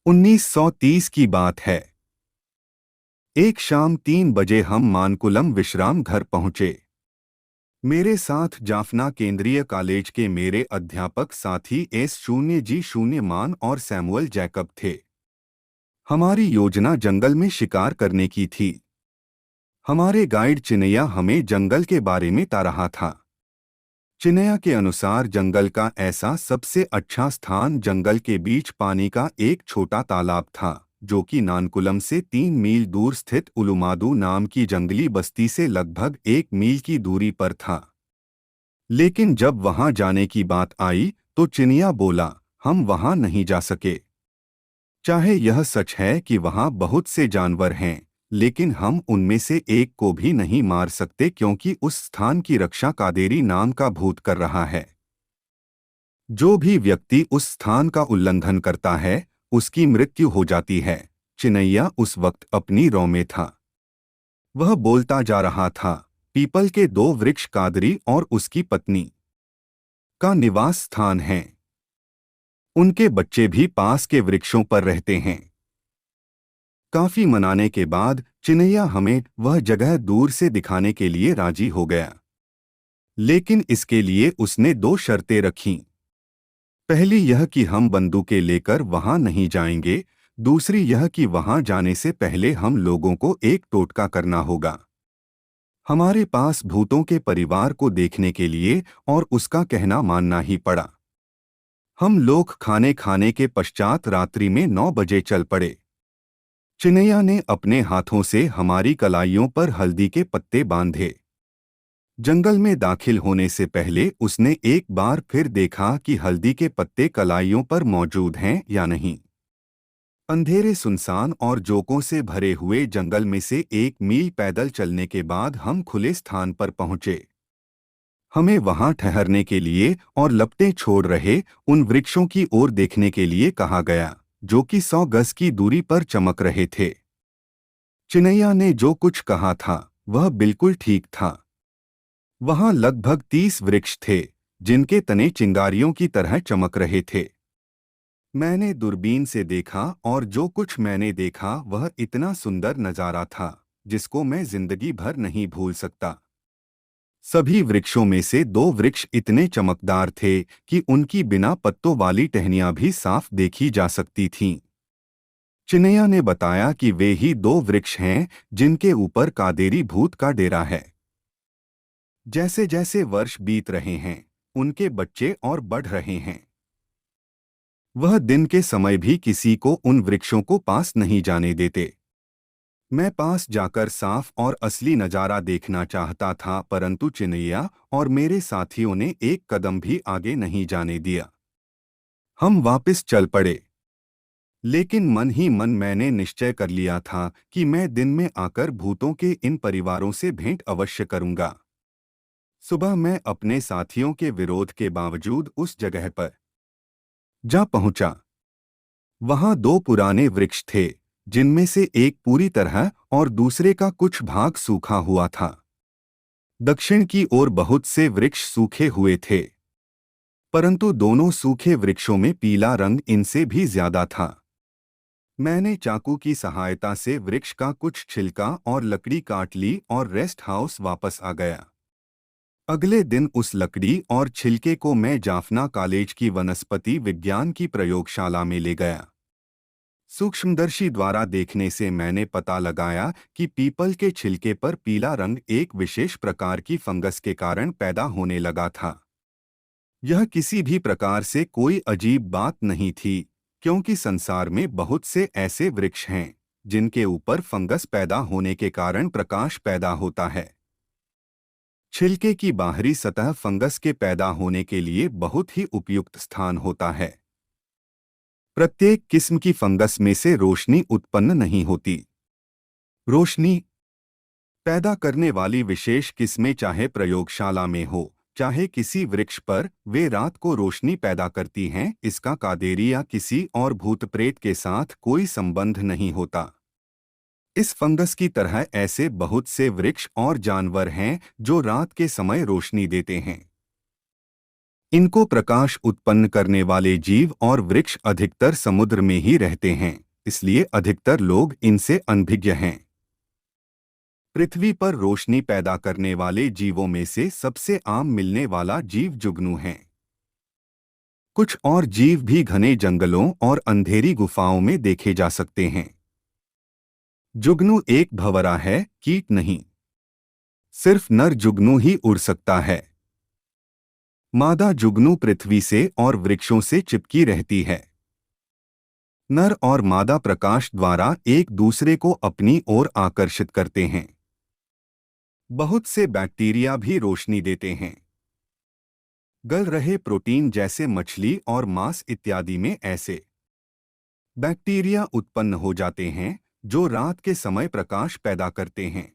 1930 की बात है। एक शाम 3 बजे हम मानकुलम विश्राम घर पहुंचे। मेरे साथ जाफना केंद्रीय कॉलेज के मेरे अध्यापक साथी S0G0 मान और सैमुअल जैकब थे। हमारी योजना जंगल में शिकार करने की थी। हमारे गाइड चिनैया हमें जंगल के बारे में बता रहा था। चिनैया के अनुसार जंगल का ऐसा सबसे अच्छा स्थान जंगल के बीच पानी का एक छोटा तालाब था, जो कि नानकुलम से 3 मील दूर स्थित उलुमादू नाम की जंगली बस्ती से लगभग 1 मील की दूरी पर था। लेकिन जब वहां जाने की बात आई तो चिनिया बोला, हम वहां नहीं जा सके। चाहे यह सच है कि वहां बहुत से जानवर हैं, लेकिन हम उनमें से एक को भी नहीं मार सकते क्योंकि उस स्थान की रक्षा कादेरी नाम का भूत कर रहा है। जो भी व्यक्ति उस स्थान का उल्लंघन करता है, उसकी मृत्यु हो जाती है। चिनैया उस वक्त अपनी रौ में था। वह बोलता जा रहा था, पीपल के 2 वृक्ष कादरी और उसकी पत्नी का निवास स्थान हैं। उनके बच्चे भी पास के वृक्षों पर रहते हैं। काफी मनाने के बाद चिनैया हमें वह जगह दूर से दिखाने के लिए राजी हो गया। लेकिन इसके लिए उसने 2 शर्तें रखीं। पहली यह कि हम बंदूकें लेकर वहां नहीं जाएंगे, दूसरी यह कि वहां जाने से पहले हम लोगों को एक टोटका करना होगा। हमारे पास भूतों के परिवार को देखने के लिए और उसका कहना मानना ही पड़ा। हम लोग खाने खाने के पश्चात रात्रि में 9 बजे चल पड़े। चिनैया ने अपने हाथों से हमारी कलाइयों पर हल्दी के पत्ते बांधे। जंगल में दाखिल होने से पहले उसने एक बार फिर देखा कि हल्दी के पत्ते कलाइयों पर मौजूद हैं या नहीं। अंधेरे, सुनसान और जोकों से भरे हुए जंगल में से 1 मील पैदल चलने के बाद हम खुले स्थान पर पहुंचे। हमें वहां ठहरने के लिए और लपटें छोड़ रहे उन वृक्षों की ओर देखने के लिए कहा गया, जो कि 100 गज की दूरी पर चमक रहे थे। चिनैया ने जो कुछ कहा था वह बिल्कुल ठीक था। वहां लगभग 30 वृक्ष थे, जिनके तने चिंगारियों की तरह चमक रहे थे। मैंने दूरबीन से देखा और जो कुछ मैंने देखा वह इतना सुंदर नजारा था, जिसको मैं जिंदगी भर नहीं भूल सकता। सभी वृक्षों में से 2 वृक्ष इतने चमकदार थे कि उनकी बिना पत्तों वाली टहनियां भी साफ देखी जा सकती थीं। चिनैया ने बताया कि वे ही 2 वृक्ष हैं जिनके ऊपर कादेरी भूत का डेरा है। जैसे जैसे वर्ष बीत रहे हैं, उनके बच्चे और बढ़ रहे हैं। वह दिन के समय भी किसी को उन वृक्षों को पास नहीं जाने देते। मैं पास जाकर साफ और असली नजारा देखना चाहता था, परंतु चिनैया और मेरे साथियों ने एक कदम भी आगे नहीं जाने दिया। हम वापस चल पड़े। लेकिन मन ही मन मैंने निश्चय कर लिया था कि मैं दिन में आकर भूतों के इन परिवारों से भेंट अवश्य करूंगा। सुबह मैं अपने साथियों के विरोध के बावजूद उस जगह पर जा पहुंचा। वहां 2 पुराने वृक्ष थे, जिनमें से एक पूरी तरह और दूसरे का कुछ भाग सूखा हुआ था। दक्षिण की ओर बहुत से वृक्ष सूखे हुए थे, परंतु दोनों सूखे वृक्षों में पीला रंग इनसे भी ज्यादा था। मैंने चाकू की सहायता से वृक्ष का कुछ छिलका और लकड़ी काट ली और रेस्ट हाउस वापस आ गया। अगले दिन उस लकड़ी और छिलके को मैं जाफना कॉलेज की वनस्पति विज्ञान की प्रयोगशाला में ले गया। सूक्ष्मदर्शी द्वारा देखने से मैंने पता लगाया कि पीपल के छिलके पर पीला रंग एक विशेष प्रकार की फंगस के कारण पैदा होने लगा था। यह किसी भी प्रकार से कोई अजीब बात नहीं थी, क्योंकि संसार में बहुत से ऐसे वृक्ष हैं जिनके ऊपर फंगस पैदा होने के कारण प्रकाश पैदा होता है। छिलके की बाहरी सतह फंगस के पैदा होने के लिए बहुत ही उपयुक्त स्थान होता है। प्रत्येक किस्म की फंगस में से रोशनी उत्पन्न नहीं होती। रोशनी पैदा करने वाली विशेष किस्में चाहे प्रयोगशाला में हो, चाहे किसी वृक्ष पर, वे रात को रोशनी पैदा करती हैं। इसका कादेरी या किसी और भूत प्रेत के साथ कोई संबंध नहीं होता। इस फंगस की तरह ऐसे बहुत से वृक्ष और जानवर हैं जो रात के समय रोशनी देते हैं। इनको प्रकाश उत्पन्न करने वाले जीव और वृक्ष अधिकतर समुद्र में ही रहते हैं, इसलिए अधिकतर लोग इनसे अनभिज्ञ हैं। पृथ्वी पर रोशनी पैदा करने वाले जीवों में से सबसे आम मिलने वाला जीव जुगनू है। कुछ और जीव भी घने जंगलों और अंधेरी गुफाओं में देखे जा सकते हैं। जुगनू एक भंवरा है, कीट नहीं। सिर्फ नर जुगनू ही उड़ सकता है। मादा जुगनू पृथ्वी से और वृक्षों से चिपकी रहती है। नर और मादा प्रकाश द्वारा एक दूसरे को अपनी ओर आकर्षित करते हैं। बहुत से बैक्टीरिया भी रोशनी देते हैं। गल रहे प्रोटीन जैसे मछली और मांस इत्यादि में ऐसे बैक्टीरिया उत्पन्न हो जाते हैं जो रात के समय प्रकाश पैदा करते हैं।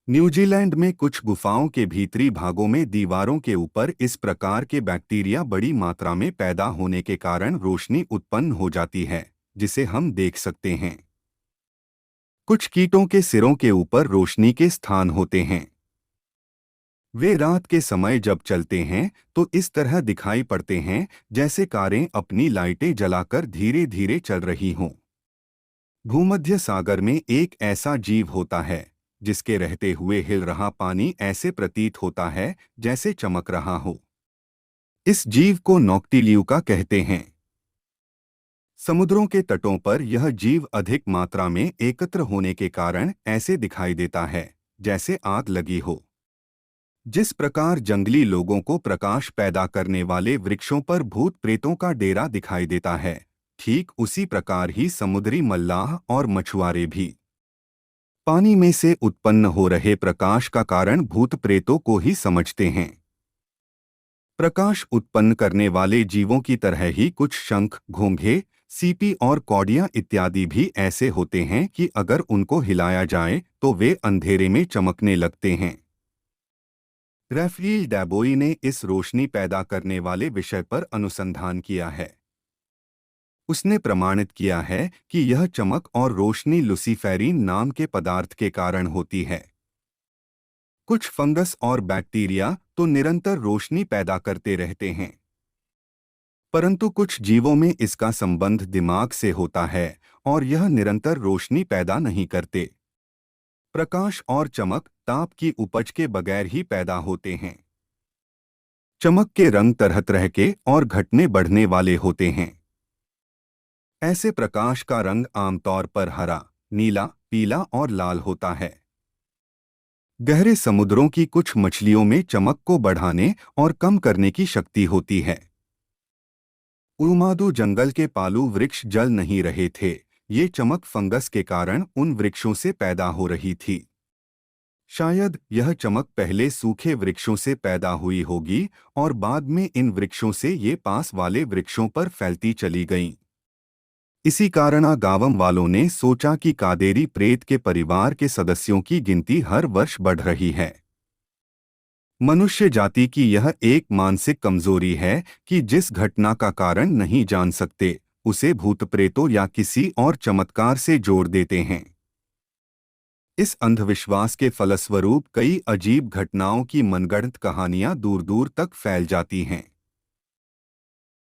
न्यूजीलैंड में कुछ गुफाओं के भीतरी भागों में दीवारों के ऊपर इस प्रकार के बैक्टीरिया बड़ी मात्रा में पैदा होने के कारण रोशनी उत्पन्न हो जाती है, जिसे हम देख सकते हैं। कुछ कीटों के सिरों के ऊपर रोशनी के स्थान होते हैं। वे रात के समय जब चलते हैं तो इस तरह दिखाई पड़ते हैं जैसे कारें अपनी लाइटें जलाकर धीरे धीरे चल रही हों। भूमध्य सागर में एक ऐसा जीव होता है जिसके रहते हुए हिल रहा पानी ऐसे प्रतीत होता है जैसे चमक रहा हो। इस जीव को नॉक्टिल्यूका कहते हैं। समुद्रों के तटों पर यह जीव अधिक मात्रा में एकत्र होने के कारण ऐसे दिखाई देता है जैसे आग लगी हो। जिस प्रकार जंगली लोगों को प्रकाश पैदा करने वाले वृक्षों पर भूत प्रेतों का डेरा दिखाई देता है, ठीक उसी प्रकार ही समुद्री मल्लाह और मछुआरे भी पानी में से उत्पन्न हो रहे प्रकाश का कारण भूत प्रेतों को ही समझते हैं। प्रकाश उत्पन्न करने वाले जीवों की तरह ही कुछ शंख, घोंघे, सीपी और कौड़ियां इत्यादि भी ऐसे होते हैं कि अगर उनको हिलाया जाए तो वे अंधेरे में चमकने लगते हैं। रैफेल डैबोई ने इस रोशनी पैदा करने वाले विषय पर अनुसंधान किया है। उसने प्रमाणित किया है कि यह चमक और रोशनी लुसीफेरिन नाम के पदार्थ के कारण होती है। कुछ फंगस और बैक्टीरिया तो निरंतर रोशनी पैदा करते रहते हैं, परंतु कुछ जीवों में इसका संबंध दिमाग से होता है और यह निरंतर रोशनी पैदा नहीं करते। प्रकाश और चमक ताप की उपज के बगैर ही पैदा होते हैं। चमक के रंग तरह तरह के और घटने बढ़ने वाले होते हैं। ऐसे प्रकाश का रंग आमतौर पर हरा, नीला, पीला और लाल होता है। गहरे समुद्रों की कुछ मछलियों में चमक को बढ़ाने और कम करने की शक्ति होती है। उरुमादू जंगल के पालू वृक्ष जल नहीं रहे थे, ये चमक फंगस के कारण उन वृक्षों से पैदा हो रही थी। शायद यह चमक पहले सूखे वृक्षों से पैदा हुई होगी और बाद में इन वृक्षों से ये पास वाले वृक्षों पर फैलती चली गईं। इसी कारण गांव वालों ने सोचा कि कादेरी प्रेत के परिवार के सदस्यों की गिनती हर वर्ष बढ़ रही है। मनुष्य जाति की यह एक मानसिक कमजोरी है कि जिस घटना का कारण नहीं जान सकते उसे भूत प्रेतों या किसी और चमत्कार से जोड़ देते हैं। इस अंधविश्वास के फलस्वरूप कई अजीब घटनाओं की मनगढ़ंत कहानियां दूर दूर तक फैल जाती हैं।